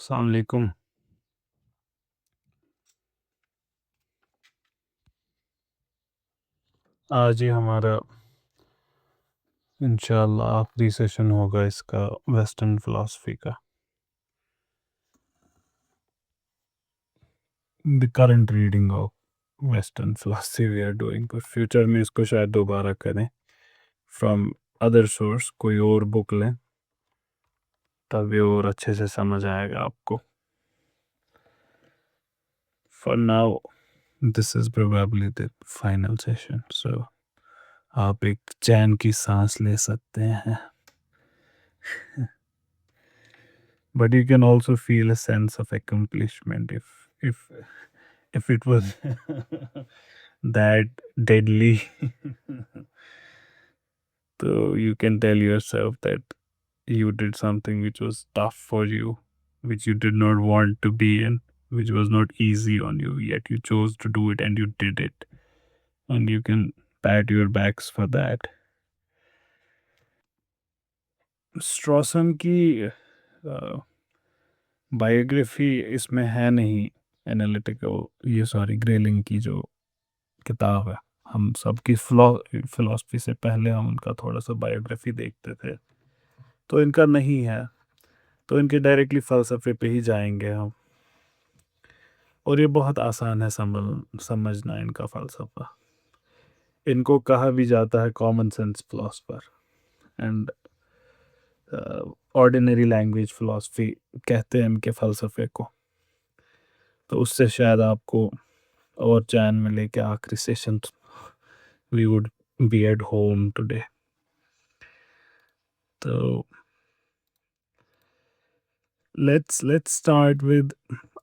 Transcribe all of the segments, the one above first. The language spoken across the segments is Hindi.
अस्सलाम वालेकुम। आज ही हमारा इंशाल्लाह आखिरी सेशन होगा इसका वेस्टर्न फिलॉसफी का। The current reading of western philosophy we are doing, पर फ्यूचर में इसको शायद दोबारा करें फ्रॉम अदर सोर्स, कोई और बुक लें तब ये और अच्छे से समझ आएगा आपको। For now this is probably the final session, so आप एक चैन की सांस ले सकते हैं। But you can also feel a sense of accomplishment if it was that deadly. So you can tell yourself that you did something which was tough for you, which you did not want to be in, which was not easy on you, yet you chose to do it and you did it. And you can pat your backs for that. स्ट्रॉसन की बायोग्राफी इसमें है नहीं, एनालिटिकल, ये सॉरी ग्रेलिंग की जो किताब है, हम सबकी फिलॉसफी से पहले हम उनका थोड़ा सा बायोग्राफी देखते थे, तो इनका नहीं है, तो इनके डायरेक्टली फ़लसफ़े पे ही जाएंगे हम। और ये बहुत आसान है समझना इनका फ़लसफ़ा। इनको कहा भी जाता है common sense philosopher and ordinary language philosophy कहते हैं इनके फ़लसफ़े को। तो उससे शायद आपको और चैन मिले कि आखिरी session we would be at home today. तो let's start with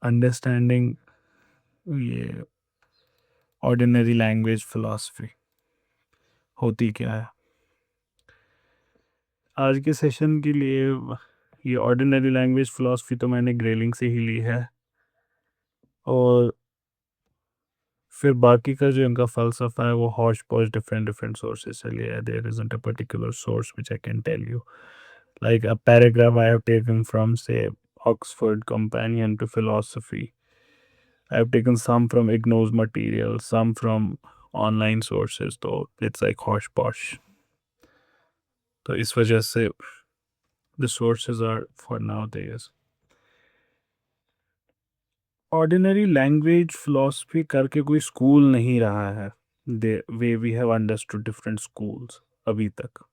understanding ये ऑर्डिनरी लैंग्वेज फिलॉसफी होती क्या है। आज के सेशन के लिए ये ऑर्डिनरी लैंग्वेज फिलॉसफी तो मैंने ग्रेलिंग से ही ली है, और फिर बाकी का जो इनका फ़लसफ़ा है वो हॉच पॉच डिफरेंट डिफरेंट सोर्सेज से लिया है। There isn't a particular source which I can tell you, like a paragraph I have taken from, say, Oxford Companion to Philosophy. I have taken some from IGNO's material, some from online sources, तो it's like hosh posh. तो इस वजह से the sources are for nowadays. Ordinary language philosophy करके कोई स्कूल नहीं रहा है, the way we have understood different schools अभी तक।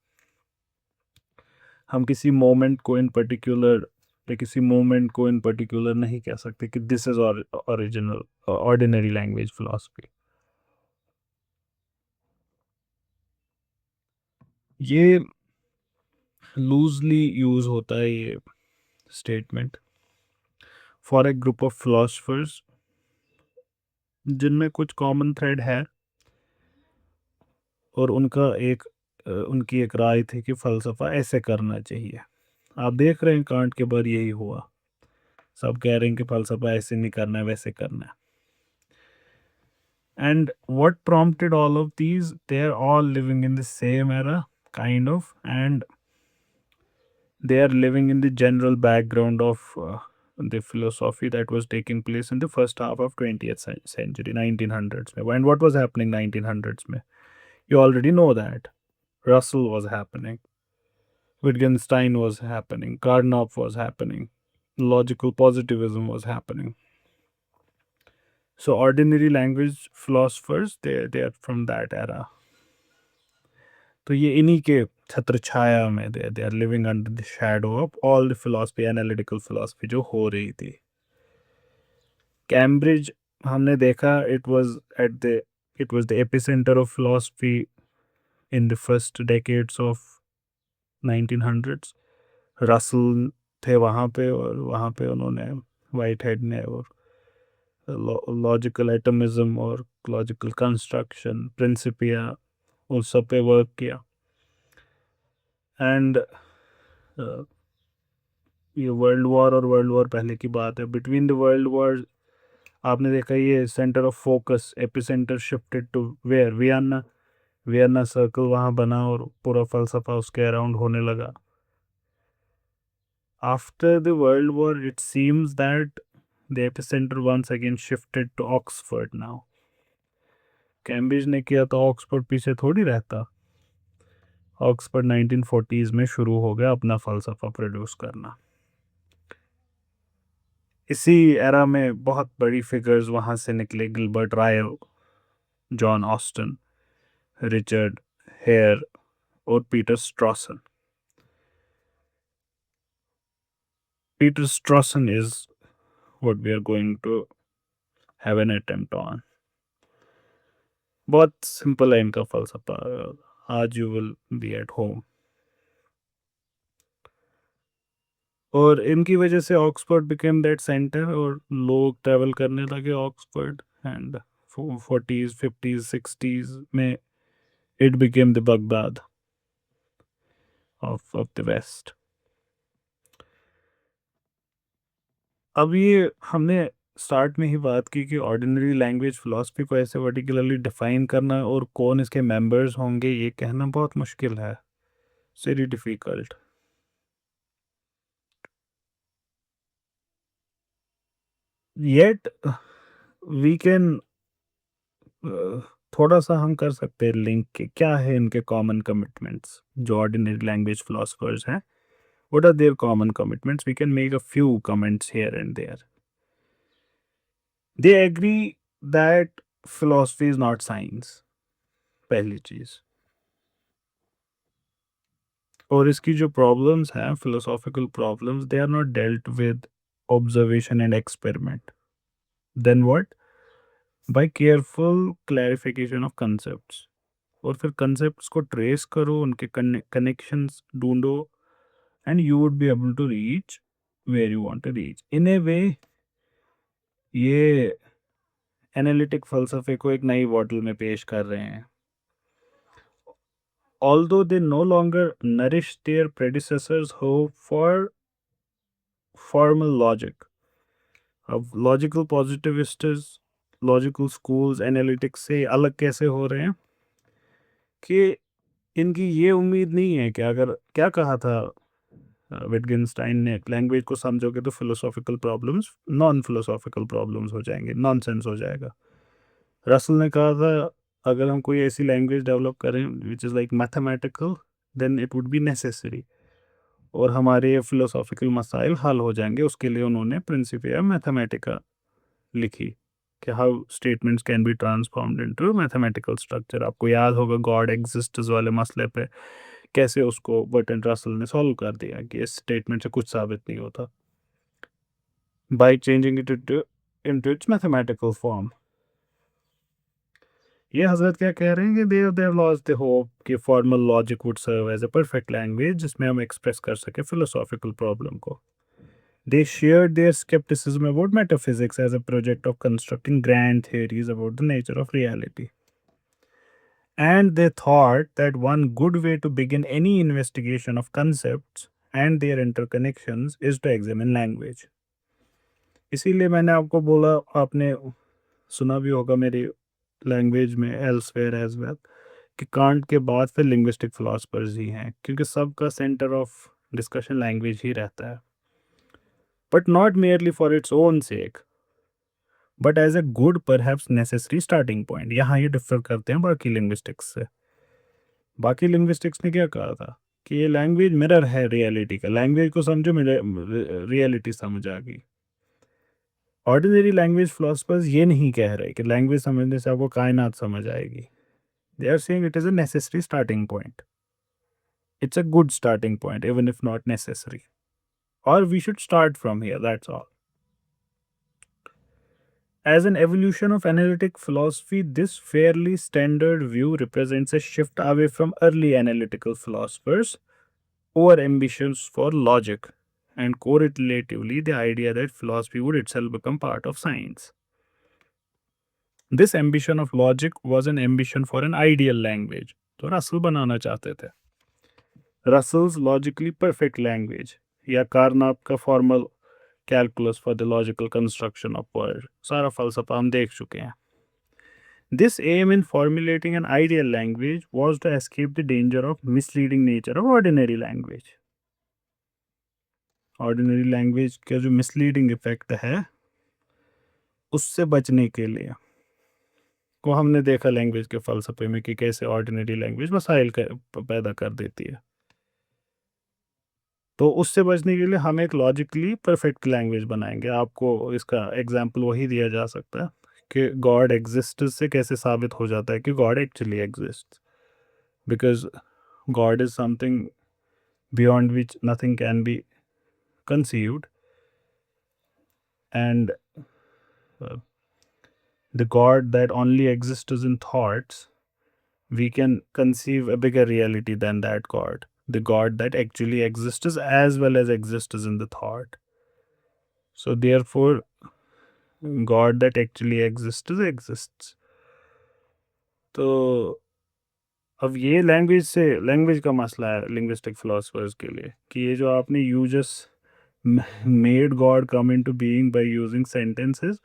हम किसी मोमेंट को इन पर्टिकुलर या किसी मोमेंट को इन पर्टिकुलर नहीं कह सकते कि this is original ordinary language philosophy. ये लूजली यूज होता है ये statement for a group of philosophers जिनमें कुछ कॉमन थ्रेड है, और उनकी एक राय थी कि फ़लसफ़ा ऐसे करना चाहिए। आप देख रहे हैं कांट के बाद यही हुआ, सब कह रहे हैं कि फ़लसफ़ा ऐसे नहीं करना है, वैसे करना है। And what prompted all of these? They are all living in the same era, kind of, and they are living in the general background of the philosophy that was taking place in the first half of 20th century, 1900s. And what was happening 1900s? You already know that. Russell was happening, Wittgenstein was happening, Carnap was happening, logical positivism was happening. So ordinary language philosophers, they are from that era. तो ये इन्हीं के छत्र छाया में they are living under the shadow of all the philosophy, analytical philosophy जो हो रही थी। कैम्ब्रिज हमने देखा, it was the epicentre of philosophy in the first decades of 1900s। Russell थे वहाँ पे, और वहाँ पे उन्होंने, वाइट हेड ने, और लॉजिकल एटमिज्म और लॉजिकल कंस्ट्रक्शन, प्रिंसिपिया, उस सब पे वर्क किया। एंड ये वर्ल्ड वॉर और वर्ल्ड वॉर पहले की बात है, बिटवीन द वर्ल्ड वॉर आपने देखा ये centre of focus, epicentre shifted to where, Vienna. Vienna circle वहाँ बना और पूरा फलसफा उसके अराउंड होने लगा। After the World War, it seems that the epicenter once again shifted to Oxford now. Cambridge ने किया तो ऑक्सफोर्ड पीछे थोड़ी रहता. ऑक्सफोर्ड 1940s में शुरू हो गया अपना फ़लसफ़ा प्रोड्यूस करना. इसी एरा में बहुत बड़ी फिगर्स वहाँ से निकले. Gilbert Ryle, John Austin, Richard Hare और Peter Strawson. Peter Strawson is what we are going to have an attempt on. बहुत सिंपल है इनका फ़लसफ़ा. आज you will be at home. और इनकी वजह से ऑक्सफोर्ड बिकेम दैट सेंटर और लोग ट्रैवल करने लगे Oxford. And 40s 50s 60s में it became the Baghdad of the West. अब ये हमने स्टार्ट में ही बात की कि ऑर्डिनरी लैंग्वेज फ़िलासफ़ी को ऐसे वर्टिकुलरली डिफ़ाइन करना और कौन इसके मेंबर्स होंगे ये कहना बहुत मुश्किल है. Very difficult. Yet we can थोड़ा सा हम कर सकते हैं लिंक के क्या है इनके कॉमन कमिटमेंट्स जो ऑर्डिनरी लैंग्वेज फिलोसफर्स हैं. What are their common commitments? We can make a few comments here and there. They agree that philosophy is not science. पहली चीज. और इसकी जो प्रॉब्लम्स हैं philosophical problems they are not dealt with observation and experiment. Then what? By careful clarification of concepts. और फिर कंसेप्ट्स को ट्रेस करो, उनके कनेक्शंस ढूंढो, and you would be able to reach where you want to reach. In a way ये एनालिटिक फलसफे को एक नई बॉटल में पेश कर रहे हैं. Although they no longer nourish their predecessors' hope for formal logic. अब लॉजिकल पॉजिटिविस्ट्स, लॉजिकल स्कूल्स एनालिटिक्स से अलग कैसे हो रहे हैं कि इनकी ये उम्मीद नहीं है कि अगर क्या कहा था विटगेनस्टाइन ने, लैंग्वेज को समझोगे तो philosophical problems non philosophical problems हो जाएंगे, नॉनसेंस हो जाएगा. रसल ने कहा था अगर हम कोई ऐसी लैंग्वेज डेवलप करें which is like mathematical then it would be necessary और हमारे फिलोसॉफिकल मसाइल हल हो जाएंगे. उसके लिए उन्होंने प्रिंसिपिया मैथमेटिका लिखी कि how statements can be transformed into mathematical structure. आपको याद होगा गॉड एग्जिस्ट्स वाले मसले पे कैसे उसको बर्टन रसल ने सॉल्व कर दिया कि इस स्टेटमेंट से कुछ साबित नहीं होता by changing it into its mathematical form. ये हजरत क्या कह रहे हैं कि they have lost the hope कि formal logic would serve as a perfect language जिसमें हम एक्सप्रेस कर सके फिलोसॉफिकल प्रॉब्लम को. They shared their skepticism about metaphysics as a project of constructing grand theories about the nature of reality. And they thought that one good way to begin any investigation of concepts and their interconnections is to examine language. इसीलिए मैंने आपको बोला, आपने सुना भी होगा मेरी लैंग्वेज में एल्सवेयर एज वेल कि कांट के बाद फिर लिंग्विस्टिक फिलोसफर्स ही हैं क्योंकि सबका सेंटर ऑफ डिस्कशन लैंग्वेज ही रहता है. But not merely for its own sake but as a good perhaps necessary starting point. यहाँ ये डिफर करते हैं बाकी लिंग्विस्टिक्स से. बाकी लिंग्विस्टिक्स ने क्या कहा था कि ये लैंग्वेज मिरर है रियलिटी का. लैंग्वेज को समझो रियलिटी समझ आ गई. ऑर्डिनरी लैंग्वेज फिलोसफर्स ये नहीं कह रहे कि लैंग्वेज समझने से आपको कायनात समझ आएगी. They are saying it is a necessary starting point. It's a good starting point even if not necessary. और we should start from here, that's all. As an evolution of analytic philosophy, this fairly standard view represents a shift away from early analytical philosophers' over ambitions for logic, and correlatively, the idea that philosophy would itself become part of science. This ambition of logic was an ambition for an ideal language. तो रसल बनाना चाहते थे. Russell's logically perfect language या कार्नाप का formal calculus for the logical construction of word. सारा फलसफा हम देख चुके हैं. This aim in formulating an ideal language was to escape the danger of misleading nature of ordinary language. Ordinary language का जो मिसलीडिंग इफेक्ट है उससे बचने के लिए को हमने देखा लैंग्वेज के फ़लसफ़े में कि कैसे ऑर्डिनरी लैंग्वेज मसाइल पैदा कर देती है। तो उससे बचने के लिए हम एक लॉजिकली परफेक्ट लैंग्वेज बनाएंगे। आपको इसका एग्जांपल वही दिया जा सकता है कि गॉड एग्जिस्ट से कैसे साबित हो जाता है कि God actually exist, because God is something beyond which nothing can be conceived, and the God that only exists in thoughts, we can conceive a bigger reality than that God. The God that actually exists as well as exists in the thought. So, therefore, God that actually exists exists. तो अब ये लैंग्वेज का मसला है लिंग्विस्टिक फिलोसफर्स के लिए कि ये जो आपने you just made God come into being by using sentences,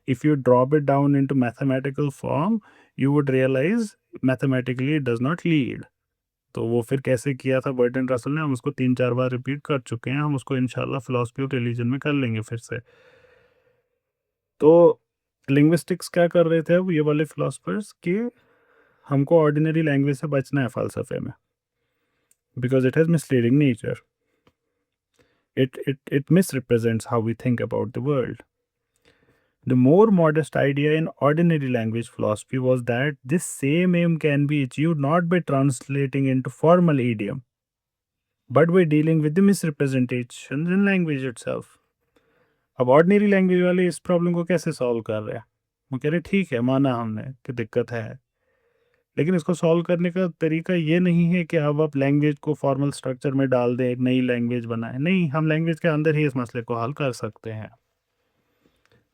if you drop it down into mathematical form, you would realize mathematically it does not lead. तो वो फिर कैसे किया था बर्टन रसल ने, हम उसको 3-4 बार रिपीट कर चुके हैं, हम उसको इंशाल्लाह फिलोसफी ऑफ रिलीजन में कर लेंगे फिर से। तो लिंग्विस्टिक्स क्या कर रहे थे अब ये वाले फिलोसफर्स कि हमको ऑर्डिनरी लैंग्वेज से बचना है फ़लसफ़े में, because it has misleading nature. It misrepresents how we think about the world. The more modest idea in ordinary language philosophy was that this same aim can be achieved not by translating into formal idiom, but by dealing with the misrepresentations in language itself. अब ऑर्डिनरी लैंग्वेज वाले इस प्रॉब्लम को कैसे सॉल्व कर रहे हैं? वो कह रहे ठीक है, माना हमने कि दिक्कत है, लेकिन इसको सॉल्व करने का तरीका ये नहीं है कि अब आप लैंग्वेज को फॉर्मल स्ट्रक्चर में डाल दें, एक नई लैंग्वेज बनाएं. नहीं, हम लैंग्वेज के अंदर ही इस मसले को हल कर सकते हैं.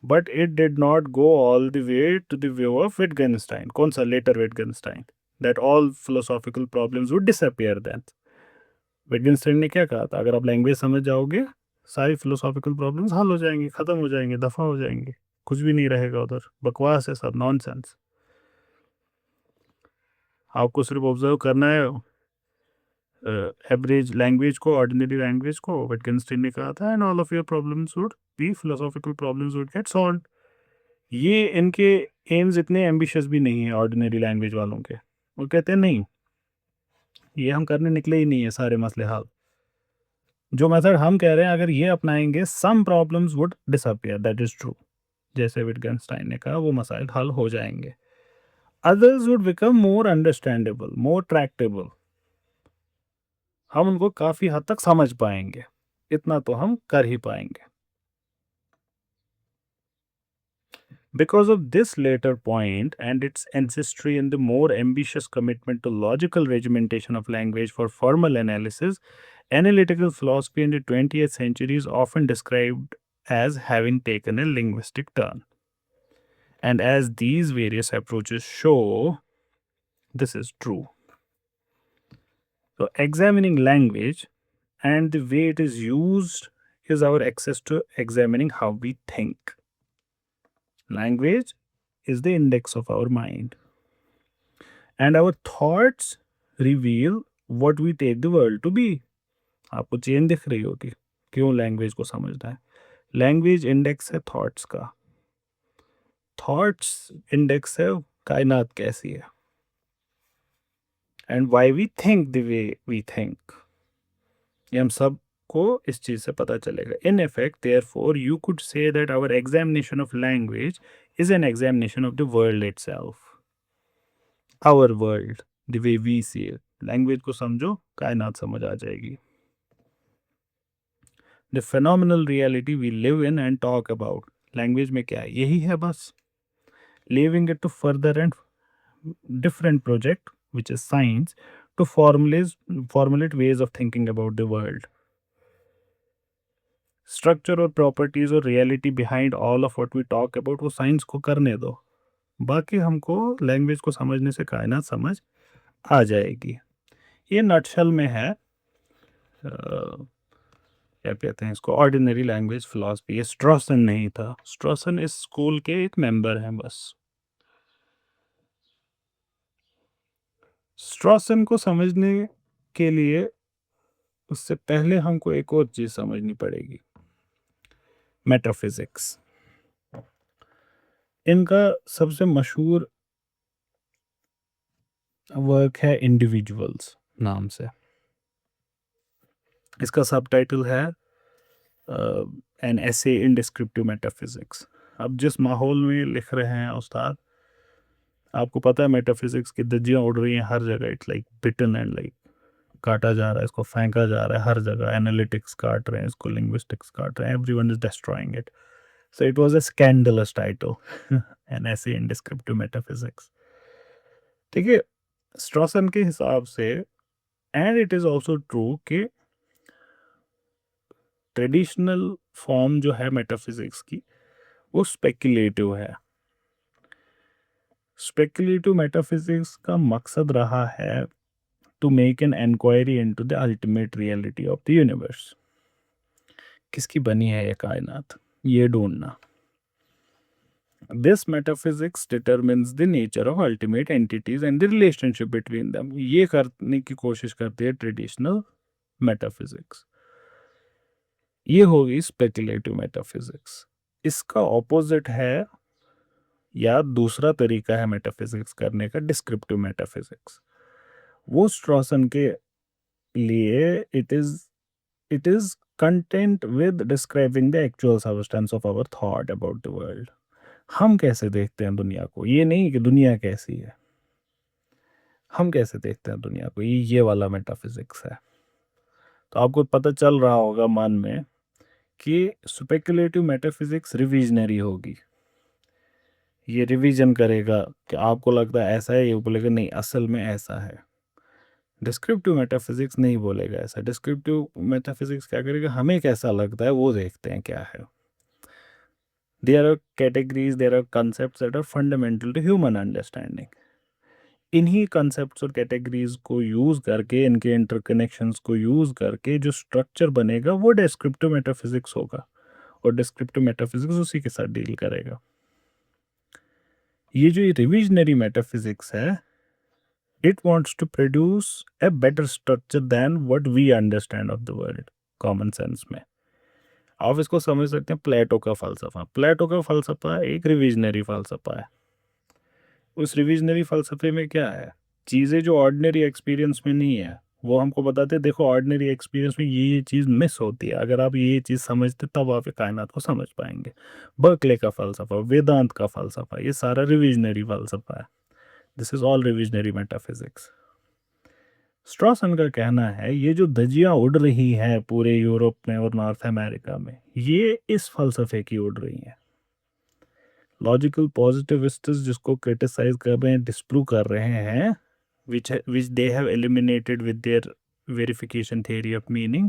But it did not go all the way to the view of Wittgenstein. कौन सा? Later Wittgenstein. That all philosophical problems would disappear then. Wittgenstein ने क्या कहा था? अगर आप लैंग्वेज समझ जाओगे सारी फिलोसॉफिकल प्रॉब्लम्स हल हो जाएंगी, ख़त्म हो जाएंगे, दफ़ा हो जाएंगे, कुछ भी नहीं रहेगा उधर, बकवास है सब, नॉनसेंस. आपको सिर्फ ऑब्जर्व करना है एवरेज लैंग्वेज को, ऑर्डिनरी लैंग्वेज को. विटगेंस्टाइन ने कहा था and all of your problems would be philosophical problems would get solve. ये इनके एम्स इतने एम्बिशियस भी नहीं है ऑर्डिनरी लैंग्वेज वालों के. वो कहते हैं नहीं, ये हम करने निकले ही नहीं है सारे मसले हल. जो मेथड हम कह रहे हैं अगर ये अपनाएंगे, some problems would disappear, that is true. जैसे विटगेंस्टाइन ने कहा वो मसाइल हल हो जाएंगे. Others would become more understandable, more tractable. हम उनको काफ़ी हद तक समझ पाएंगे, इतना तो हम कर ही पाएंगे. Because of this later point and its ancestry in the more ambitious commitment to logical regimentation of language for formal analysis, analytical philosophy in the 20th century is often described as having taken a linguistic turn. And as these various approaches show, this is true. So, examining language and the way it is used is our access to examining how we think. Language is the index of our mind, and our thoughts reveal what we take the world to be. आपको चेन दिख रही होगी क्यों लैंग्वेज को समझना है. लैंग्वेज इंडेक्स है थॉट्स का, थॉट्स इंडेक्स है कायनात कैसी है, and why we think the way we think. ये हम सब को इस चीज से पता चलेगा. In effect therefore you could say that our examination of language is an examination of the world itself. Our world, the way we see it. Language को समझो, कायनात समझ आ जाएगी. The phenomenal reality we live in and talk about. Language में क्या है? यही है बस. Leaving it to further and different project, which is science, to formulate ways of thinking about the world. Structure और properties और reality behind all of what we talk about वो साइंस को करने दो. बाकी हमको लैंग्वेज को समझने से कायनात समझ आ जाएगी. ये नटशल में है क्या कहते हैं इसको, ऑर्डिनरी लैंग्वेज फिलॉसफी. ये स्ट्रॉसन नहीं था, स्ट्रॉसन इस स्कूल के एक मेंबर हैं बस. स्ट्रॉसन को समझने के लिए उससे पहले हमको एक और चीज समझनी पड़ेगी, मेटाफिजिक्स। इनका सबसे मशहूर वर्क है इंडिविजुअल्स नाम से। इसका सबटाइटल है an essay in descriptive metaphysics. अब जिस माहौल में लिख रहे हैं उस्ताद, आपको पता है मेटाफिजिक्स की धज्जियां उड़ रही हैं हर जगह। It's like bitten and like काटा जा रहा है, इसको फेंका जा रहा है हर जगह। एनालिटिक्स काट रहे हैं इसको, लिंग्विस्टिक्स काट रहे हैं, everyone is destroying it. So it was a scandalous title, an essay in descriptive metaphysics. ठीक है, स्ट्रॉसन के हिसाब से, and it is also true कि ट्रेडिशनल फॉर्म जो है मेटाफिजिक्स की वो स्पेक्युलेटिव है। स्पेक्युलेटिव मेटाफिजिक्स का मकसद रहा है to make an inquiry into the ultimate reality of the universe. किसकी बनी है ये कायनात, ये ढूंढना। This metaphysics determines the nature of ultimate entities and the relationship between them. ये करने की कोशिश करती है ट्रेडिशनल मेटाफिजिक्स। ये होगी स्पेक्युलेटिव मेटाफिजिक्स। इसका ऑपोजिट है, या दूसरा तरीका है मेटाफिजिक्स करने का, डिस्क्रिप्टिव मेटाफिजिक्स। वो स्ट्रॉसन के लिए it is content with describing the actual substance of our thought about the world. हम कैसे देखते हैं दुनिया को, ये नहीं कि दुनिया कैसी है, हम कैसे देखते हैं दुनिया को, ये वाला मेटाफिजिक्स है। तो आपको पता चल रहा होगा मन में कि स्पेक्युलेटिव मेटाफिजिक्स रिविजनरी होगी। ये रिवीजन करेगा कि आपको लगता है ऐसा है, ये बोलेगा नहीं असल में ऐसा है। डिस्क्रिप्टिव मेटाफिजिक्स नहीं बोलेगा ऐसा। डिस्क्रिप्टिव मेटाफिजिक्स क्या करेगा, हमें कैसा लगता है वो देखते हैं क्या है। There are categories, there are concepts that are fundamental to human understanding. इन्हीं कंसेप्ट्स और कैटेगरीज को यूज करके, इनके इंटरकनेक्शंस को यूज करके जो स्ट्रक्चर बनेगा वो डिस्क्रिप्टिव मेटाफिजिक्स होगा, और डिस्क्रिप्टिव मेटाफिजिक्स उसी के साथ डील करेगा। ये जो रिविजनरी मेटाफिजिक्स है, it wants to produce a better structure than what we understand of the world, common sense में। आप इसको समझ सकते हैं प्लेटो का फलसफा। प्लेटो का फलसफा एक रिविजनरी फलसफा है। उस रिविजनरी फलसफे में क्या है, चीज़ें जो ऑर्डिनरी एक्सपीरियंस में नहीं है वो हमको बताते हैं, देखो ऑर्डिनरी एक्सपीरियंस में ये चीज़ मिस होती है, अगर आप ये चीज़ समझते तब आप कायनात को समझ पाएंगे। बर्कले का फलसफा, वेदांत का फलसफा, ये सारा रिविजनरी फलसफा है। This is all revisionary metaphysics. Strawson का कहना है ये जो धज्जियां उड़ रही हैं पूरे यूरोप में और नॉर्थ अमेरिका में, ये इस फलसफे की उड़ रही हैं। लॉजिकल पॉजिटिविस्ट्स जिसको क्रिटिसाइज कर रहे हैं, डिस्प्रूव कर रहे हैं, which they have eliminated with their verification theory of meaning,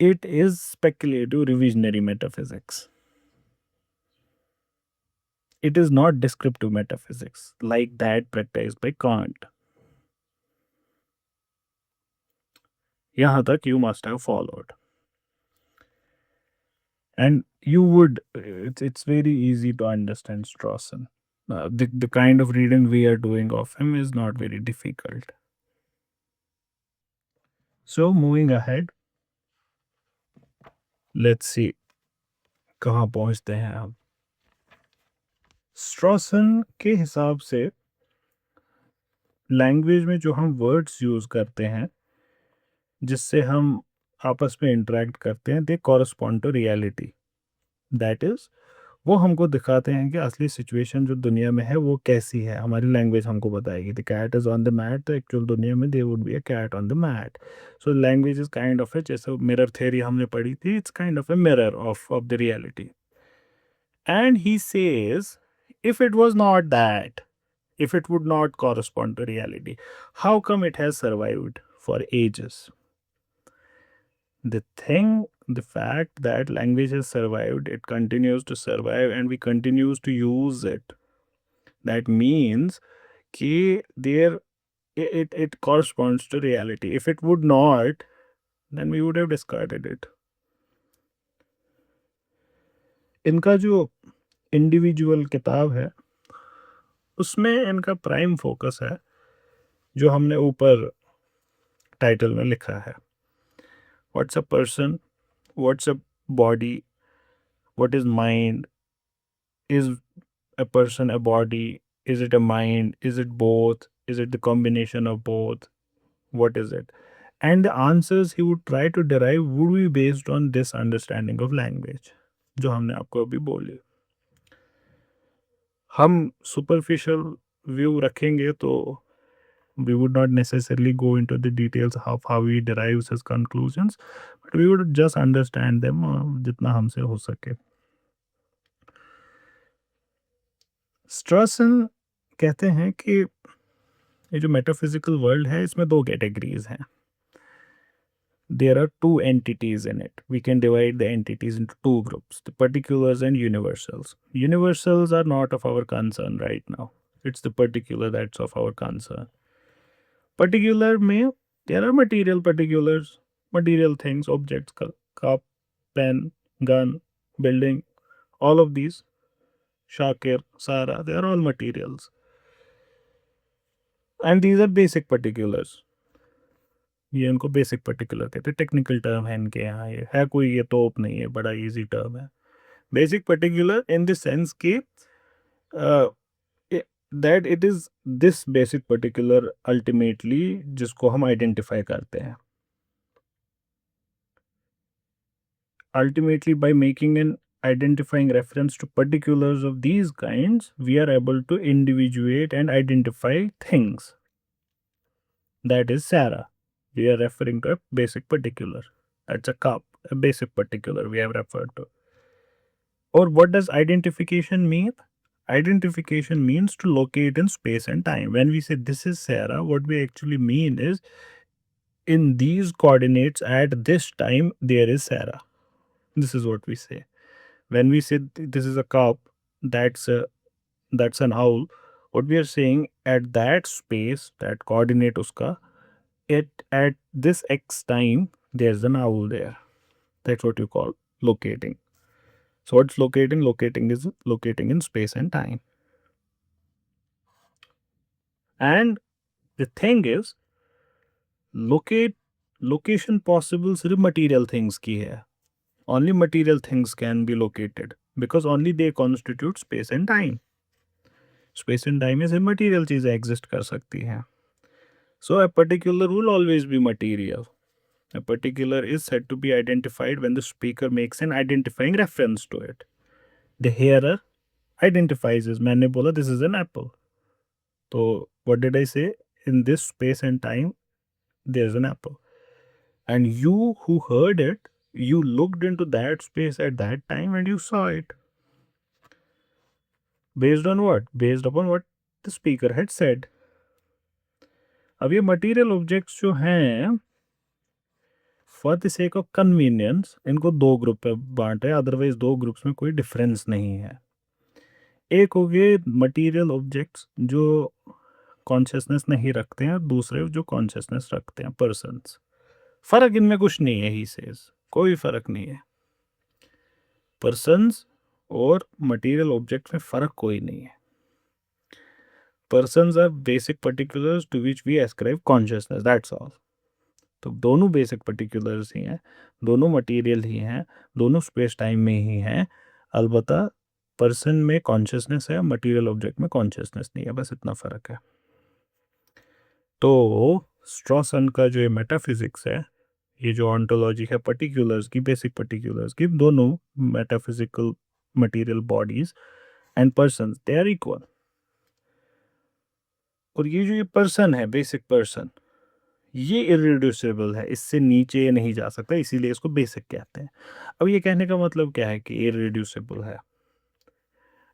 it is speculative revisionary metaphysics. It is not descriptive metaphysics like that practiced by Kant. यहाँ तक you must have followed. And you would, it's very easy to understand Strawson. The kind of reading we are doing of him is not very difficult. So moving ahead, let's see कहाँ पहुँचते हैं हम। स्ट्रॉसन के हिसाब से लैंग्वेज में जो हम वर्ड्स यूज करते हैं जिससे हम आपस में इंटरेक्ट करते हैं, they correspond to reality. That is, वो हमको दिखाते हैं कि असली सिचुएशन जो दुनिया में है वो कैसी है। हमारी लैंग्वेज हमको बताएगी the cat is on the mat, तो एक्चुअल दुनिया में they would be a cat on the mat. So language is kind of a, जैसे मिरर थ्योरी हमने पढ़ी थी, it's kind of a mirror of the reality. And he says if it was not that, if it would not correspond to reality, how come it has survived for ages? The fact that language has survived, it continues to survive and we continues to use it, that means कि there it corresponds to reality. If it would not, then we would have discarded it. इनका जो इंडिविजुअल किताब है उसमें इनका प्राइम फोकस है जो हमने ऊपर टाइटल में लिखा है, What's a person? What's a body? What is mind? Is a person a body? Is it a mind? Is it both? Is it the combination of both? What is it? And the answers he would try to derive would be based on this understanding of language, जो हमने आपको अभी बोली. हम superficial view रखेंगे तो we would not necessarily go into the details of how he derives his conclusions, but we would just understand them जितना हमसे हो सके. स्ट्रसन कहते हैं कि ये जो मेटाफिजिकल वर्ल्ड है इसमें दो कैटेगरीज हैं. There are two entities in it. We can divide the entities into two groups, the particulars and universals. Universals are not of our concern right now. It's the particular that's of our concern. Particular में there are material particulars, material things, objects, cup, pen, gun, building, all of these, Shakir, Sara, they are all materials. And these are basic particulars. ये इनको बेसिक पर्टिकुलर कहते हैं. टेक्निकल टर्म है इनके यहाँ. ये है कोई ये तोप नहीं है, बड़ा इजी टर्म है. Basic particular in the sense कि that it is this basic particular ultimately जिसको हम आइडेंटिफाई करते हैं. Ultimately, by making an identifying reference to particulars of these kinds, we are able to individuate and identify things. That is Sarah. We are referring to a basic particular. That's a cup, a basic particular we have referred to. Or what does identification mean? Identification means to locate in space and time. When we say this is Sarah, what we actually mean is in these coordinates at this time, there is Sarah. This is what we say. When we say this is a cup, that's an owl. What we are saying at that space, that coordinate uska, at this x time, there's an owl there. That's what you call locating. So what's locating? Locating is locating in space and time. And the thing is, location possible सिर्फ material things की है. Only material things can be located because only they constitute space and time. Space and time is immaterial चीजें exist कर सकती हैं. So a particular will always be material. A particular is said to be identified when the speaker makes an identifying reference to it. The hearer identifies as मैंने बोला this is an apple. So what did I say? In this space and time, there's an apple. And you who heard it, you looked into that space at that time and you saw it. Based on what? Based upon what the speaker had said. अब ये मटेरियल ऑब्जेक्ट्स जो हैं for the sake of convenience इनको दो ग्रुप पे बांटे. अदरवाइज दो ग्रुप्स में कोई डिफरेंस नहीं है. एक हो गए मटेरियल ऑब्जेक्ट्स जो कॉन्शियसनेस नहीं रखते हैं, दूसरे जो कॉन्शियसनेस रखते हैं, पर्सन्स. फर्क इनमें कुछ नहीं है. ही सेज कोई फर्क नहीं है. पर्सन्स और मटेरियल ऑब्जेक्ट में फर्क कोई नहीं है. Persons are basic particulars to which we ascribe consciousness, that's all. तो दोनों बेसिक पर्टिकुलर्स ही हैं, दोनों मटेरियल ही हैं, दोनों स्पेस टाइम में ही हैं. अलबत्ता पर्सन में कॉन्शियसनेस है, मटेरियल ऑब्जेक्ट में कॉन्शियसनेस नहीं है. बस इतना फ़र्क है. तो स्ट्रॉसन का जो ये मेटाफिजिक्स है, ये जो ऑन्टोलॉजी है पर्टिकुलर्स की, बेसिक पर्टिकुलर्स की, दोनों metaphysical material bodies and person they are equal. और ये जो ये पर्सन है, बेसिक पर्सन, ये इरिड्यूसिबल है, इससे नीचे नहीं जा सकता, इसीलिए इसको बेसिक कहते हैं. अब ये कहने का मतलब क्या है कि इरिड्यूसिबल है?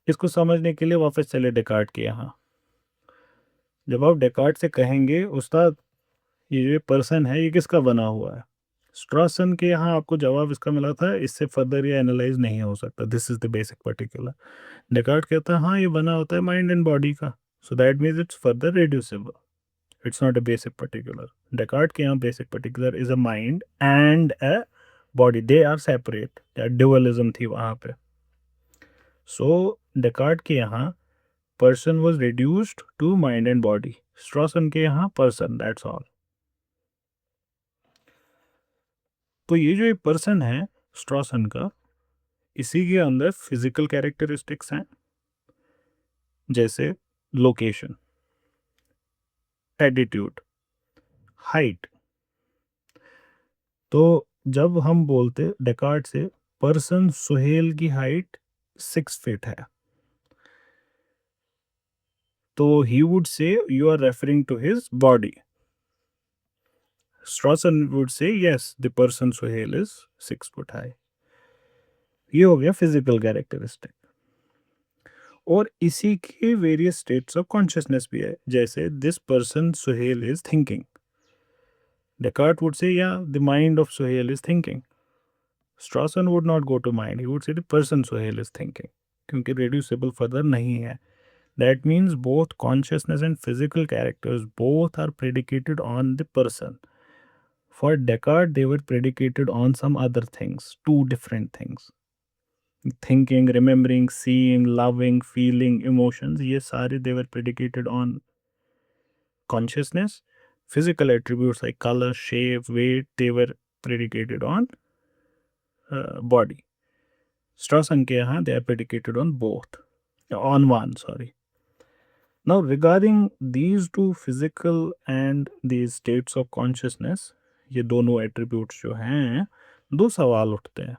इसको समझने के लिए वापस चले डेकार्ट के यहाँ. जब आप डेकार्ट से कहेंगे उस्ताद ये जो पर्सन है ये किसका बना हुआ है, स्ट्रॉसन के यहाँ आपको जवाब इसका मिला था, इससे फर्दर ये एनालाइज नहीं हो सकता. This is the basic particular. Descartes कहता है हाँ ये बना होता है माइंड एंड बॉडी का, so that means it's further reducible. It's not a basic particular. Descartes के यहाँ basic particular is a mind and a body. They are separate. Dualism थी वहाँ पे. So Descartes के यहाँ person was reduced to mind and body. Strawson के यहाँ person. That's all. तो ये जो एक पर्सन है स्ट्रॉसन का, इसी के अंदर फिजिकल कैरेक्टरिस्टिक्स हैं, जैसे लोकेशन, एटीट्यूड, हाइट। तो जब हम बोलते डेकार्ट से पर्सन सुहेल की हाइट 6 फीट है, तो he would say you are referring to his body. Strawson would say yes, the person Suhail is 6 foot high. ये हो गया फिजिकल कैरेक्टरिस्टिक. और इसी के वेरियस स्टेट्स ऑफ कॉन्शियसनेस भी है, जैसे this person Suhail is thinking. Descartes would say, yeah, the mind of Suhail is thinking. Strawson would not go to mind. He would say the person Suhail is thinking. क्योंकि reducible further नहीं है. That means both consciousness and physical characters both are predicated on the person. For Descartes, they were predicated on some other things, two different things. Thinking, remembering, seeing, loving, feeling, emotions, ये सारे they were predicated on consciousness. Physical attributes like color, shape, weight, they were predicated on body. Strawson के यहाँ they are predicated on both, on one, sorry. Now regarding these two physical and these states of consciousness, ये दोनों attributes जो हैं, दो सवाल उठते हैं.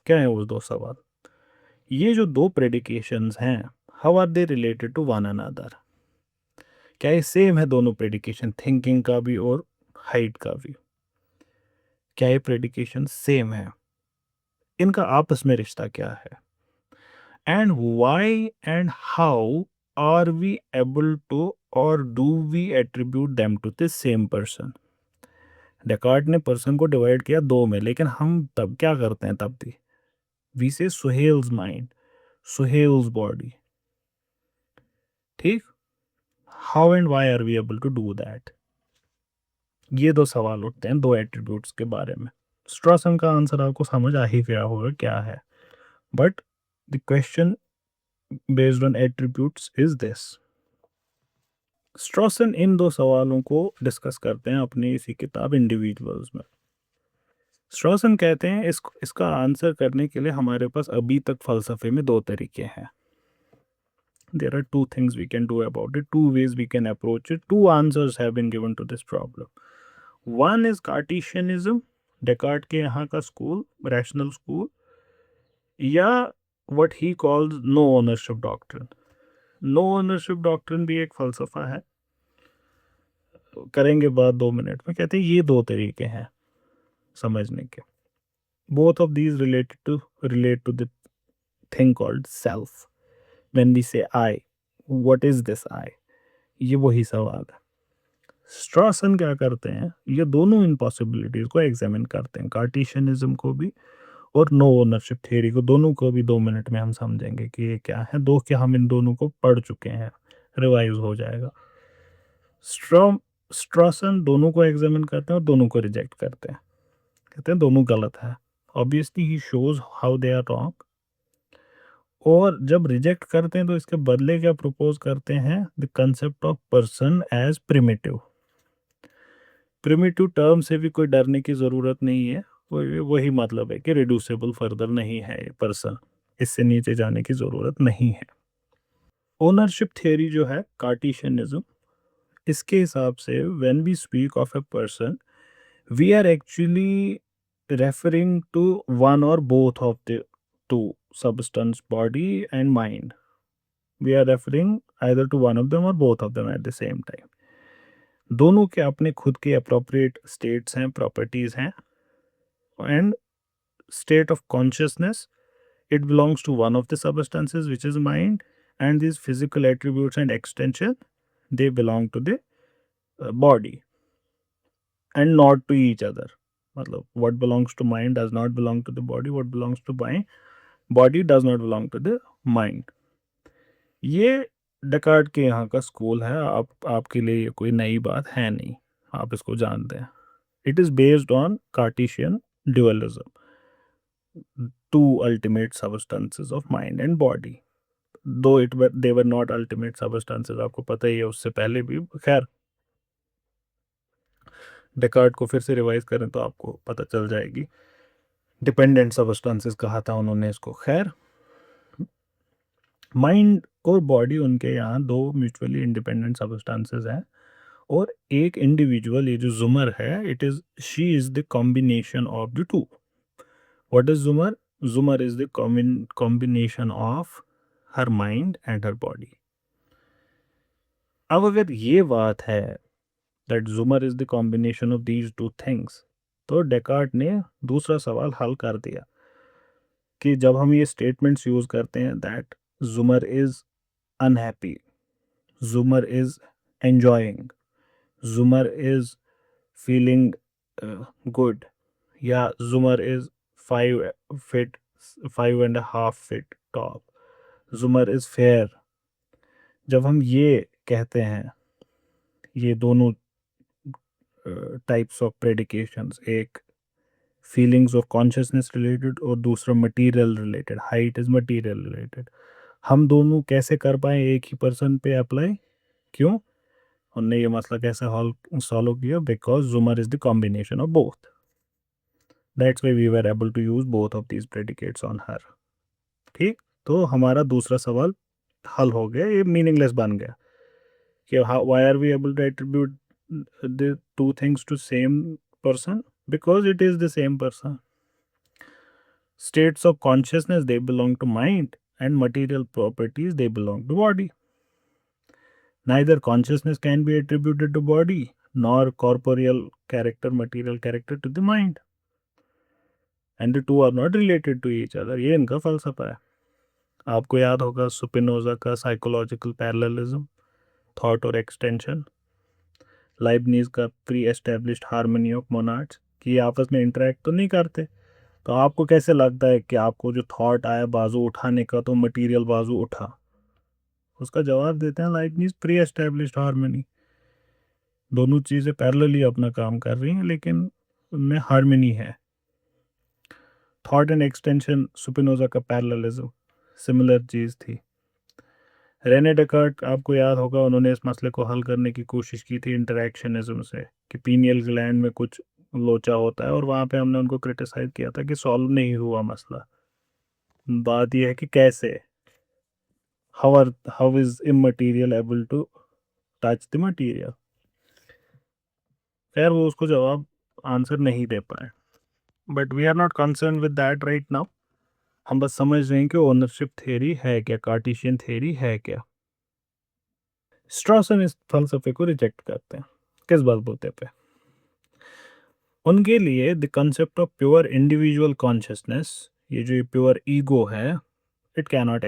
क्या है वो दो सवाल? ये जो दो predications हैं, how are they related to one another? क्या ये सेम है दोनों प्रेडिकेशन, थिंकिंग का भी और हाइट का भी? क्या ये प्रेडिकेशन सेम है? इनका आपस में रिश्ता क्या है? And why and how are we able to और do we attribute them to the same person? Descartes ने पर्सन को डिवाइड किया दो में, लेकिन हम तब क्या करते हैं तब भी? We say Suhail's mind, Suhail's body. ठीक? How and why are we able to do that? ये दो सवाल उठते हैं दो एट्रीब्यूट्स के बारे में. स्ट्रॉसन का आंसर आपको समझ आ ही गया होगा क्या है, but the question based on attributes is this. Strawson इन दो सवालों को डिस्कस करते हैं अपनी इसी किताब इंडिविजुअल्स में. स्ट्रॉसन कहते हैं इसका आंसर करने के लिए हमारे पास अभी तक फलसफे में दो तरीके हैं. There are two things we can do about it, two ways we can approach it. Two answers have been given to this problem. One is Cartesianism, Descartes के यहाँ का स्कूल, रैशनल स्कूल, या what he calls no ownership doctrine. No ownership doctrine भी एक फलसफा है, करेंगे बात 2 मिनट में. कहते हैं ये दो तरीके हैं समझने के. Both of these relate to the thing called self. When we say I, what is this I? ये वही सवाल है. स्ट्रॉसन क्या करते हैं, ये दोनों इम्पॉसिबिलिटीज को एग्जामिन करते हैं, कार्टेशियनिज्म को भी और नो ओनरशिप थ्योरी को. दोनों को भी 2 मिनट में हम समझेंगे कि ये क्या है. दो क्या हम इन दोनों को पढ़ चुके हैं, रिवाइज हो जाएगा. स्ट्रॉसन दोनों को एग्जामिन करते हैं और दोनों को रिजेक्ट करते हैं, कहते हैं दोनों गलत है. Obviously he shows how they are wrong. और जब रिजेक्ट करते हैं तो इसके बदले क्या प्रपोज करते हैं? The concept of person as primitive. Primitive term से भी कोई डरने की ज़रूरत नहीं है. वही मतलब है कि रिड्यूसेबल फर्दर नहीं है ये पर्सन, इससे नीचे जाने की ज़रूरत नहीं है. ओनरशिप थियरी जो है कार्टेशियनिज्म, इसके हिसाब से when we speak of a person, we are actually referring to one और both of the two substance, body and mind. We are referring either to one of them or both of them at the same time. दोनों के अपने खुद के appropriate states हैं, properties हैं, and state of consciousness, it belongs to one of the substances which is mind, and these physical attributes and extension, they belong to the body and not to each other. मतलब what belongs to mind does not belong to the body, what belongs to body does not belong to the mind. ये डेकार्ट के यहाँ का स्कूल है. आपके लिए ये कोई नई बात है नहीं, आप इसको जानते हैं. It is based on Cartesian dualism, two ultimate substances of mind and body. Though they were not ultimate substances, आपको पता ही है उससे पहले भी. खैर, डेकार्ट को फिर से रिवाइज करें तो आपको पता चल जाएगी। डिपेंडेंट सबस्टेंसेस कहा था उन्होंने इसको। खैर, माइंड और बॉडी, उनके यहाँ दो म्यूचुअली इंडिपेंडेंट सबस्टेंसेस हैं, और एक इंडिविजुअल, ये जो जुमर है, it is she is the combination of the two. What is Zumar? Zumar is the combination of her mind and her body. अब अगर ये बात है that Zumar is the combination of these two things, तो डेकार्ट ने दूसरा सवाल हल कर दिया कि जब हम ये स्टेटमेंट्स यूज करते हैं that Zumar is unhappy, Zumar is enjoying, Zumar is feeling good, या Zumar is 5 feet 5.5 feet top, Zumar is fair, जब हम ये कहते हैं, ये दोनों टाइप्स ऑफ प्रेडिकेशंस, एक फीलिंग्स और कॉन्शियसनेस रिलेटेड और दूसरा material related, height is material related, हम दोनों कैसे कर पाए एक ही पर्सन पे अप्लाई? क्यों? उनने ये मसला कैसे सॉल्व किया? Because Zumar is the combination of both, that's why we were able to use both of these predicates on her. ठीक, तो हमारा दूसरा सवाल हल हो गया, ये मीनिंगलेस बन गया कि why are we able to attribute the two things to same person? Because it is the same person. States of consciousness, they belong to mind, and material properties, they belong to body. Neither consciousness can be attributed to body, nor corporeal character, material character to the mind, and the two are not related to each other. ये इनका फलसफा है। आपको याद होगा स्पिनोजा का साइकोलॉजिकल पैरेललिज्म, थॉट और एक्सटेंशन, लाइबनीज का प्री एस्टेब्लिश्ड हार्मनी ऑफ मोनाड्स, कि ये आपस में इंटरेक्ट तो नहीं करते। तो आपको कैसे लगता है कि आपको जो थॉट आया बाजू उठाने का, तो मटेरियल बाजू उठा? उसका जवाब देते हैं लाइबनीज प्री एस्टेब्लिश्ड हार्मनी। दोनों चीज़ें पैरेलली अपना काम कर रही हैं, लेकिन उनमें हार्मनी है। थॉट एंड एक्सटेंशन, स्पिनोजा का पैरेललिज्म, सिमिलर चीज़ थी। रेने डेकार्ट, आपको याद होगा, उन्होंने इस मसले को हल करने की कोशिश की थी इंटरैक्शनिज्म से, कि पीनियल ग्लैंड में कुछ लोचा होता है, और वहाँ पे हमने उनको क्रिटिसाइज किया था कि सॉल्व नहीं हुआ मसला। बात यह है कि कैसे, how is immaterial able to touch the material? खैर, वो उसको जवाब आंसर नहीं दे पाए, but we are not concern with that right now. हम बस समझ रहे हैं कि ओनरशिप थ्योरी है क्या, कार्टेशियन थ्योरी है क्या। स्ट्रॉसन इस फलसफे को रिजेक्ट करते हैं। किस बलबूते पे? उनके लिए the concept of pure individual consciousness, ये जो प्योर ईगो है, इट कैन नॉट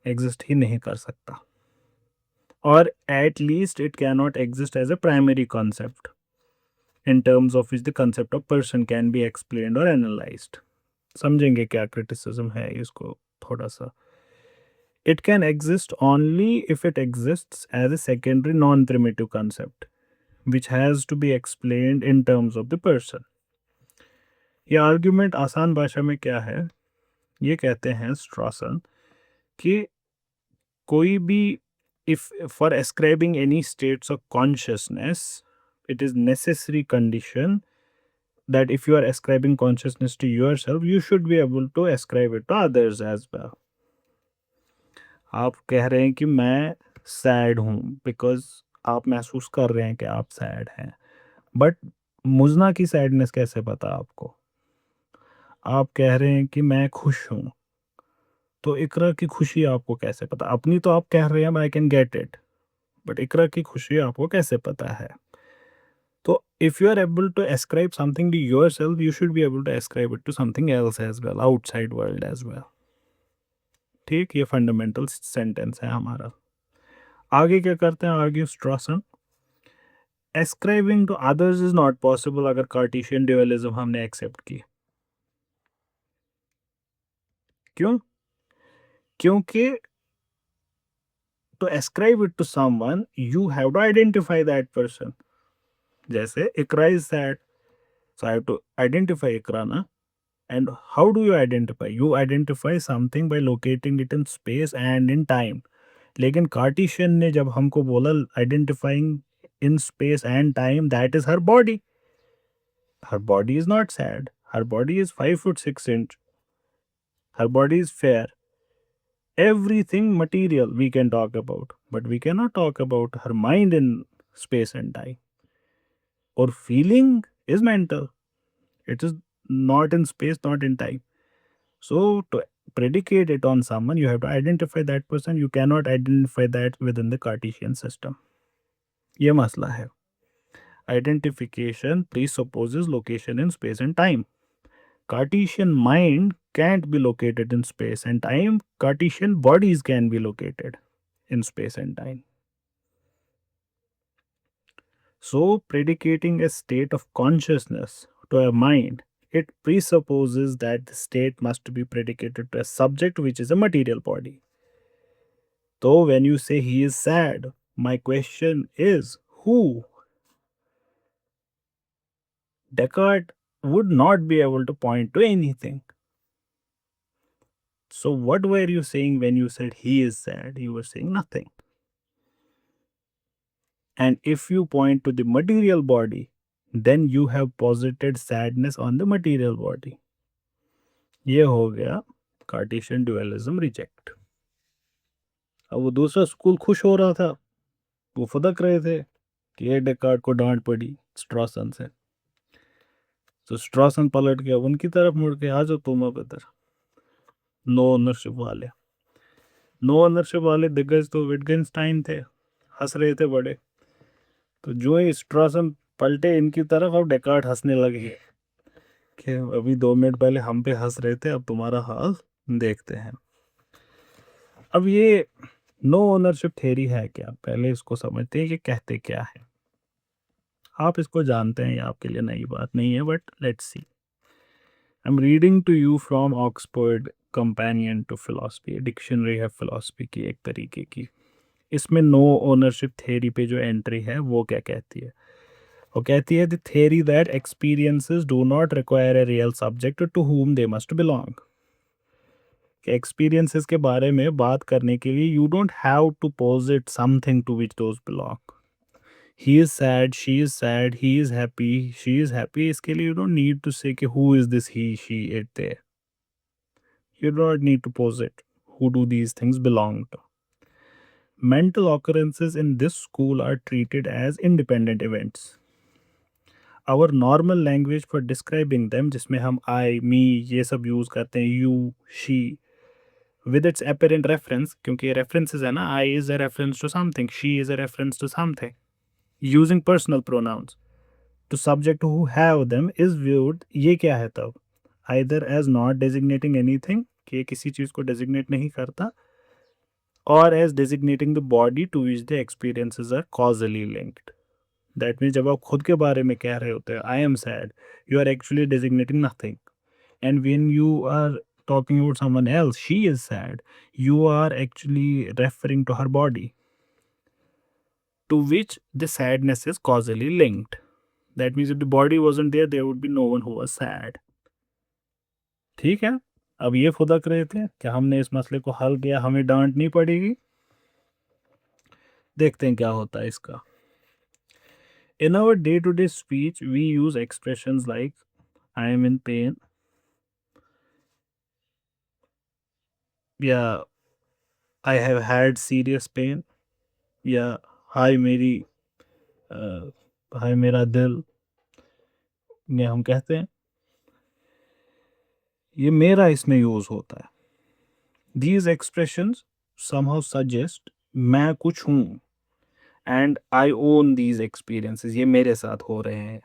एग्जिस्ट ही नहीं कर सकता, और at least it can not exist as a primary concept in terms of which the concept of person can be explained और एनालाइज्ड। समझेंगे क्या क्रिटिसिज्म है इसको थोड़ा सा। It can exist only if it exists as a secondary non-primitive concept, which has to be explained in terms of the person. ये आर्ग्यूमेंट आसान भाषा में क्या है? ये कहते हैं स्ट्रॉसन कि कोई भी, if for ascribing any states of consciousness, it is necessary condition that if you are ascribing consciousness to yourself, you should be able to ascribe it to others as well. आप कह रहे हैं कि मैं सैड हूँ बिकॉज आप महसूस कर रहे हैं कि आप सैड हैं, बट मुजना की सैडनेस कैसे पता आपको? आप कह रहे हैं कि मैं खुश हूँ, तो इकरा की खुशी आपको कैसे पता? अपनी तो आप कह रहे हैं I can get it, but Iqra की खुशी आपको कैसे पता है? तो if you are able to ascribe something to yourself, you should be able to ascribe it to something else as well, outside world as well. ठीक, ये फंडामेंटल सेंटेंस है हमारा। आगे क्या करते हैं argue Strawson? Ascribing to others is not possible अगर कार्टेशियन ड्यूअलिज्म हमने एक्सेप्ट की। क्यों? क्योंकि to ascribe it to someone, you have to identify that person. जैसे Ikra is sad, so I have to identify Ikra ना. And how do you identify? You identify something by locating it in space and in time. लेकिन कार्टेशियन ने जब हमको बोला identifying in space and time, that is her body. Her body is not sad. Her body is 5 foot 6 inch. Her body is fair. Everything material we can talk about, but we cannot talk about her mind in space and time. Or feeling is mental. It is not in space, not in time. So to predicate it on someone, you have to identify that person. You cannot identify that within the Cartesian system. ये मसला है. Identification presupposes location in space and time. Cartesian mind can't be located in space and time. Cartesian bodies can be located in space and time. So, predicating a state of consciousness to a mind, it presupposes that the state must be predicated to a subject which is a material body. So, when you say he is sad, my question is who? Descartes would not be able to point to anything. So, what were you saying when you said he is sad? You were saying nothing. And if you point to the material body, then you have posited sadness on the material body. ये हो गया कार्टेशियन ड्यूअलिज्म रिजेक्ट. अब वो दूसरा स्कूल खुश हो रहा था, वो फुदक रहे थे कि ये डेकार्ट को डांट पड़ी स्ट्रॉसन से. तो स्ट्रॉसन पलट गया उनकी तरफ मुड़ के, आ जाओ तुम अब इधर. नो ओनरशिप वाले दिग्गज तो विटगेनस्टाइन थे, हंस रहे थे बड़े. तो जो ही स्ट्रॉसन पलटे इनकी तरफ, अब डेकार्ट हंसने लगे कि अभी 2 मिनट पहले हम पे हंस रहे थे, अब तुम्हारा हाल देखते हैं. अब ये नो ओनरशिप थ्योरी है क्या? पहले इसको समझते हैं कि कहते क्या है. आप इसको जानते हैं, ये आपके लिए नई बात नहीं है, but let's see. I am reading to you from Oxford Companion to Philosophy, dictionary है फिलॉसफी की एक तरीके की. इसमें नो ओनरशिप थ्योरी पे जो एंट्री है वो क्या कहती है? वो कहती है the theory that experiences do not require a real subject to whom they must belong. Experiences के बारे में बात करने के लिए you don't have to posit something to which those belong. He is sad, she is sad, he is happy, she is happy. इसके लिए you don't need to say कि who is this he, she, it, they. You do not need to posit who do these things belong to. Mental occurrences in this school are treated as independent events. Our normal language for describing them, जिसमें हम I, me ये सब यूज करते हैं, you, she, with its apparent reference, क्योंकि ये references है ना, I is a reference to something, she is a reference to something, using personal pronouns to subject who have them is viewed, ये क्या है तब? Either as not designating anything, कि ये किसी चीज़ को designate नहीं करता, or as designating the body to which the experiences are causally linked. That means जब आप खुद के बारे में कह रहे होते हैं I am sad, you are actually designating nothing. And when you are talking about someone else, she is sad, you are actually referring to her body, to which the sadness is causally linked. That means if the body wasn't there, there would be no one who was sad. ठीक है. अब ये फुदक रहे थे कि हमने इस मसले को हल किया, हमें डांट नहीं पड़ेगी. देखते हैं क्या होता है इसका. In our day-to-day speech, we use expressions like I am in pain, या I have had serious pain, या हाय मेरी हाय मेरा दिल, ये हम कहते हैं. ये मेरा इसमें यूज होता है. These expressions somehow suggest मैं कुछ हूँ, and I own these experiences, ये मेरे साथ हो रहे हैं.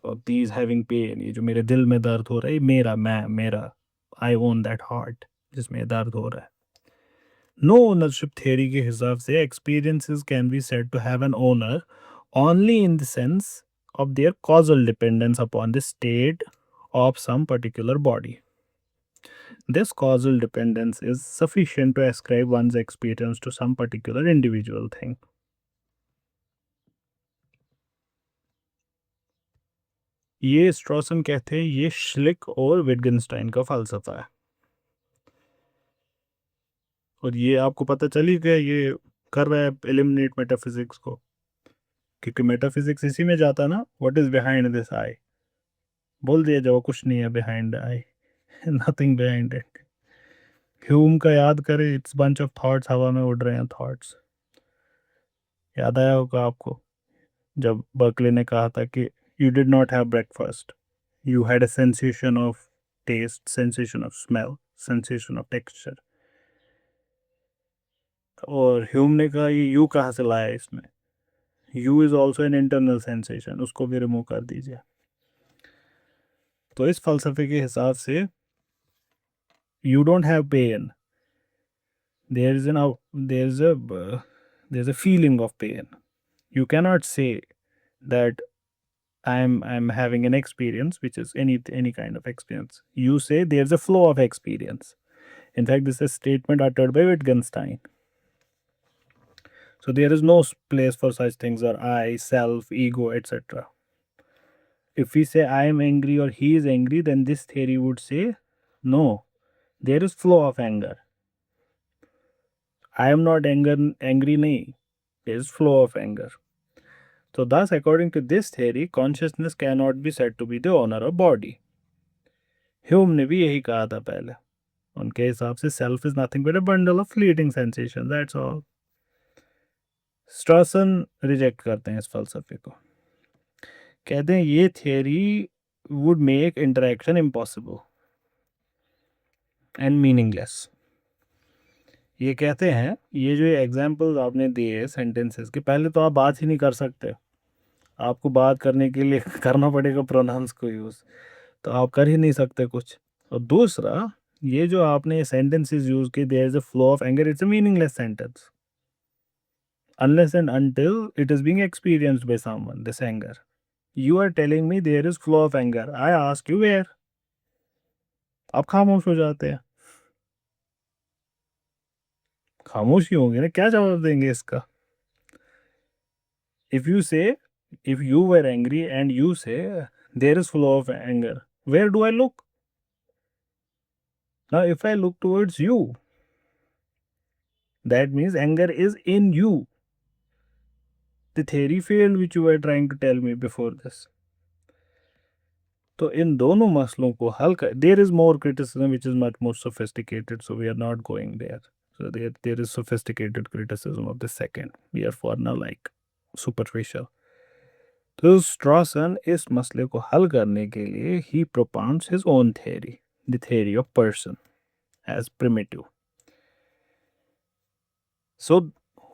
और these having pain, ये जो मेरे दिल में दर्द हो रहा है, ये मेरा, मैं, मेरा. I own that heart जिसमें दर्द हो रहा है. नो ओनरशिप थ्योरी के हिसाब से experiences can be said to have an owner only in the sense of their causal dependence upon the state of some particular body. This causal dependence is sufficient to ascribe one's experience to some particular individual thing. ये स्ट्रॉसन कहते हैं ये श्लिक और विटगेनस्टाइन का फलसफा है. और ये आपको पता चली गया, ये कर रहा है एलिमिनेट मेटाफिजिक्स को. क्योंकि मेटाफिजिक्स इसी में जाता ना, what is behind this I, बोल दिया जब कुछ नहीं है behind I, nothing behind it. Hume का याद करे, इट्स बंच ऑफ थॉट्स, हवा में उड़ रहे हैं थॉट्स। याद आया होगा आपको जब बर्कले ने कहा था कि you did not have breakfast, you had a sensation of taste, sensation of smell, sensation of texture. और ह्यूम ने कहा ये यू कहाँ से लाया इसमें, you is also an internal sensation, उसको भी रिमूव कर दीजिए। तो इस फलसफे के हिसाब से you don't have pain, there is an there's a feeling of pain. You cannot say that I'm having an experience which is any kind of experience. You say there's a flow of experience. In fact, this is a statement uttered by Wittgenstein. So there is no place for such things or I, self, ego, etc. If we say I am angry or he is angry, then this theory would say no, there is flow of anger. I am not angry nahi. There is flow of anger. So thus, according to this theory, consciousness cannot be said to be the owner of body. Hume ने भी यही कहा था पहले। उनके हिसाब से self is nothing but a bundle of fleeting sensation, that's all. Strawson reject करते हैं इस फलसफे को, कहते हैं ये theory would make interaction impossible and meaningless. ये कहते हैं ये जो एग्जाम्पल्स आपने दिए सेंटेंसेस के, पहले तो आप बात ही नहीं कर सकते, आपको बात करने के लिए करना पड़ेगा प्रोनाउंस को यूज़, तो आप कर ही नहीं सकते कुछ। और दूसरा, ये जो आपने सेंटेंसेस यूज की, there is a flow of anger, it's a meaningless sentence unless and until it is being experienced by someone, this anger. You are telling me there is flow of anger, I ask you where, आप खामोश हो जाते हैं। खामोश ही होंगे ना, क्या जवाब देंगे इसका? if you say if you were angry and you say there is flow of anger, where do I look? Now if I look towards you, that means anger is in you. The theory failed which you were trying to tell me before this. तो इन दोनों मसलों को हल कर, there is more criticism which is much more sophisticated, so we are not going there. So there is sophisticated criticism of the second, we are for now like superficial. तो स्ट्रॉसन इस मसले को हल करने के लिए ही propounds his own theory, the theory of person as primitive. So,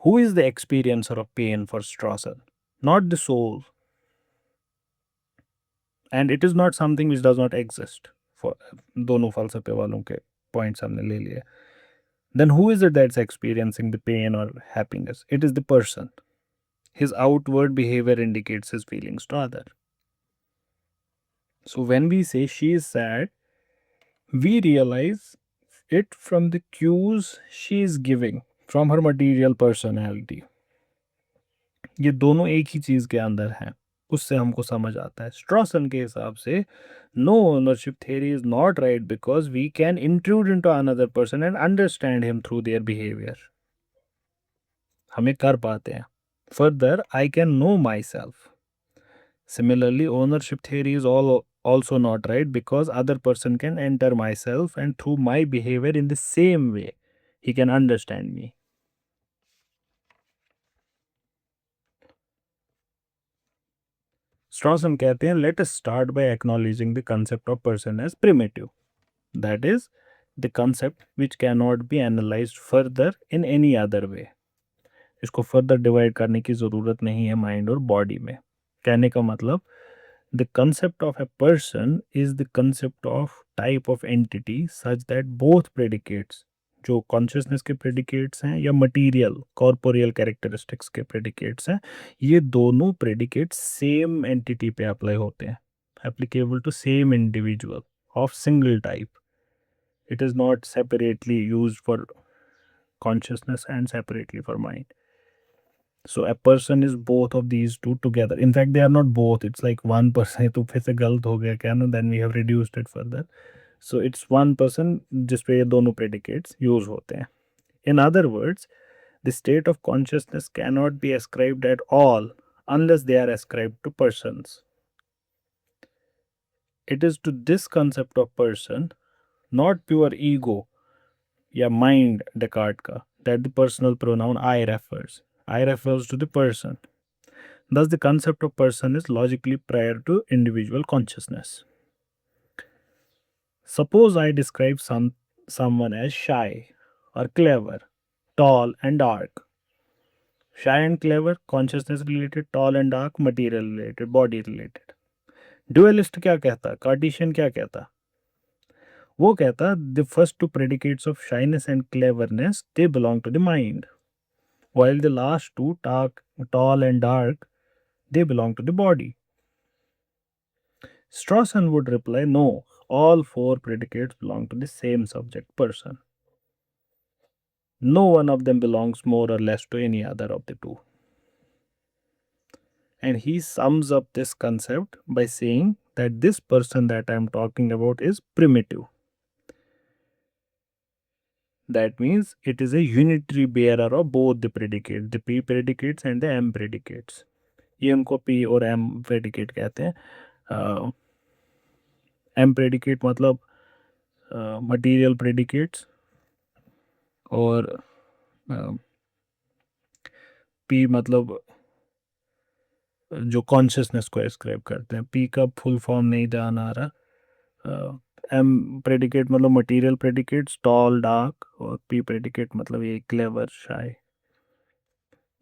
who is the experiencer of pain for Strawson? Not the soul. And it is not something which does not exist. For दोनों falsafe वालों के points हमने ले लिए. Then who is it that's experiencing the pain or happiness? It is the person. His outward behavior indicates his feelings to other. So when we say she is sad, we realize it from the cues she is giving from her material personality. ये दोनों एक ही चीज के अंदर हैं, उससे हमको समझ आता है। स्ट्रॉसन के हिसाब से no ownership theory is not right because we can intrude into another person and understand him through their behaviour. हमें कर पाते हैं। Further I can know myself. Similarly ownership theory is also not right because other person can enter myself and through my behavior in the same way he can understand me. Strawson कहते हैं let us start by acknowledging the concept of person as primitive, that is the concept which cannot be analyzed further in any other way. इसको further divide करने की ज़रूरत नहीं है माइंड और बॉडी में। कहने का मतलब the concept of a person is the concept of type of entity such that both predicates, जो कॉन्शियसनेस के प्रेडिकेट्स हैं या मटीरियल कॉर्पोरियल कैरेक्टरिस्टिक्स के प्रेडिकेट्स हैं, ये दोनों प्रेडिकेट्स सेम एंटिटी पे अप्लाई होते हैं, applicable to same individual of single type. It is not separately used for consciousness and separately for mind. So a person is both of these two together. In fact, they are not both. It's like one person. तो फिर से गलत हो गया क्या ना? Then we have reduced it further. So it's one person जिस पे ये दोनों predicates use होते हैं. In other words, the state of consciousness cannot be ascribed at all unless they are ascribed to persons. It is to this concept of person, not pure ego या mind Descartes का, that the personal pronoun I refers. I refers to the person. Thus, the concept of person is logically prior to individual consciousness. Suppose I describe someone as shy or clever, tall and dark. Shy and clever, consciousness related, tall and dark, material related, body related. Dualist क्या कहता, कार्टेशियन क्या कहता, वो कहता the first two predicates of shyness and cleverness they belong to the mind, while the last two, tall and dark, they belong to the body. Strawson would reply, no, all four predicates belong to the same subject person. No one of them belongs more or less to any other of the two. And he sums up this concept by saying that this person that I am talking about is primitive. That means it is a unitary bearer of both the predicates, the P predicates and the M predicates. ये उनको P और M predicate कहते हैं. M predicate मतलब material predicates और P मतलब जो कॉन्शियसनेस को एस्क्राइब करते हैं. P का फुल फॉर्म नहीं ध्यान आ रहा. M प्रेडिकेट मतलब मटेरियल प्रेडिकेट्स, टॉल डार्क, और P प्रेडिकेट मतलब ये क्लेवर शाय.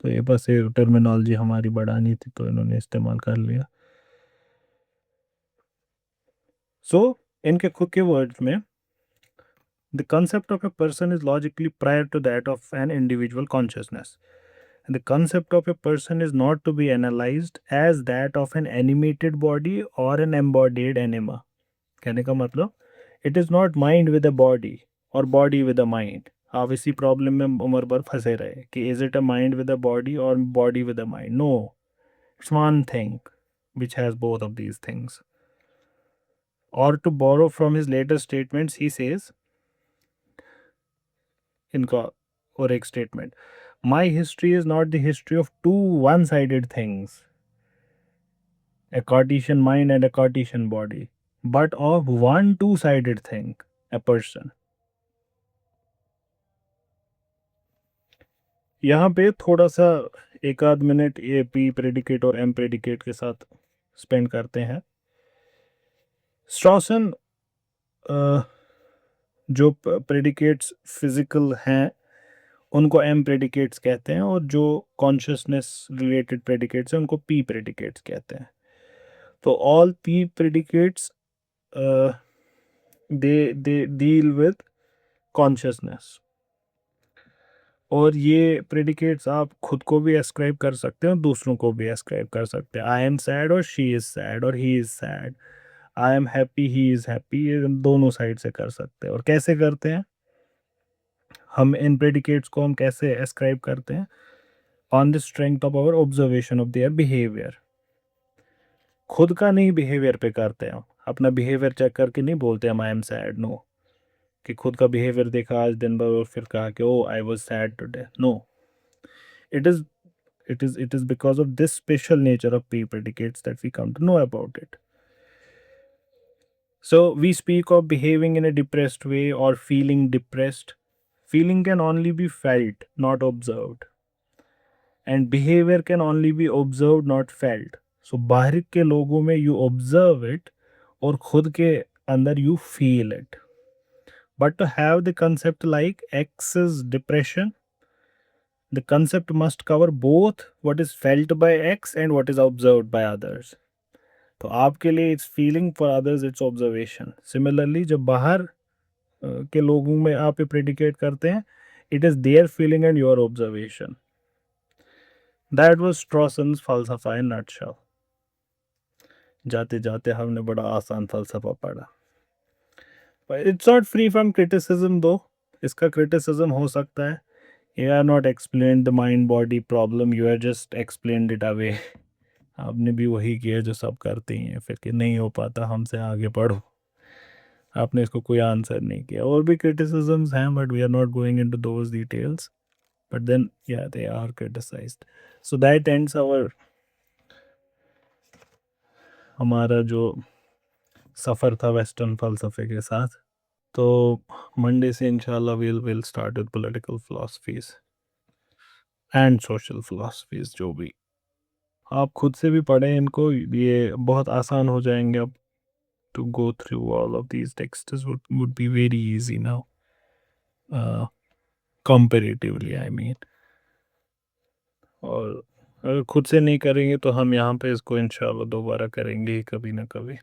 तो ये बस एक टर्मिनोलॉजी हमारी बढ़ानी थी तो इन्होंने इस्तेमाल कर लिया. सो इनके खुद के वर्ड्स में the concept of a person is logically prior to that of an individual consciousness. The concept of a person is not to be analyzed as that of an animated body or an embodied anima. कहने का मतलब it is not mind with a body or body with a mind. आप इसी प्रॉब्लम में उम्र भर फंसे रहे कि is it a mind with a body or body with a mind. No, it's one thing which has both of these things. Or to borrow from his later statements, he says इनका और एक statement, my history is not the history of two one-sided things, a Cartesian mind and a Cartesian body, but of one two-sided thing, a person. यहाँ पे थोड़ा सा एक आध मिनट ये P प्रेडिकेट और M प्रेडिकेट के साथ स्पेंड करते हैं. स्ट्रॉसन जो प्रेडिकेट्स फिजिकल हैं उनको M प्रेडिकेट्स कहते हैं, और जो कॉन्शियसनेस रिलेटेड प्रेडिकेट्स हैं उनको P प्रेडिकेट्स कहते हैं. तो all P predicates they deal with consciousness, और ये प्रेडिकेट्स आप खुद को भी एस्क्राइब कर सकते हैं और दूसरों को भी एस्क्राइब कर सकते हैं. आई एम सैड और शी इज़ सैड और he is sad. I am happy he is happy, ये दोनों साइड से कर सकते हैं. और कैसे करते हैं हम इन प्रेडिकेट्स को, हम कैसे एस्क्राइब करते हैं? On the strength of our observation of their behaviour. खुद का नहीं बिहेवियर पे करते हैं, अपना बिहेवियर चेक करके नहीं बोलते हम आई एम सैड. नो, कि खुद का बिहेवियर देखा आज दिन भर और फिर कहा कि oh I was sad today. No, it is because of this special nature of P predicates that we come to know about it. So we speak of behaving in a depressed way or feeling depressed. Feeling can only be felt, not observed, and behavior can only be observed, not felt. So बाहर के लोगों में you observe it और खुद के अंदर you feel it. But to have the concept like X is depression, the concept must cover both what is felt by X and what is observed by others. तो आपके लिए it's feeling, for others it's observation. Similarly, जब बाहर के लोगों में आप ये predicate करते हैं, it is their feeling and your observation. That was Strawson's falsafa in nutshell. जाते जाते हमने बड़ा आसान फलसफा पढ़ा. But it's not free from criticism though. इसका criticism हो सकता है. You are not explained the mind body problem, you are just explained it away. आपने भी वही किया जो सब करते ही हैं, फिर कि नहीं हो पाता हमसे आगे पढ़ो. आपने इसको कोई आंसर नहीं किया. और भी criticisms हैं, but we are not going into those details. But then, yeah, they are criticized. So that ends our हमारा जो सफ़र था वेस्टर्न फ़लसफ़े के साथ। तो मंडे से इंशाल्लाह will start with political philosophies and social philosophies जो भी। आप खुद से भी पढ़ें इनको, ये बहुत आसान हो जाएँगे अब। To go through all of these texts would be very easy now, comparatively I mean। और अगर खुद से नहीं करेंगे तो हम यहाँ पे इसको इंशाल्लाह दोबारा करेंगे ही कभी ना कभी।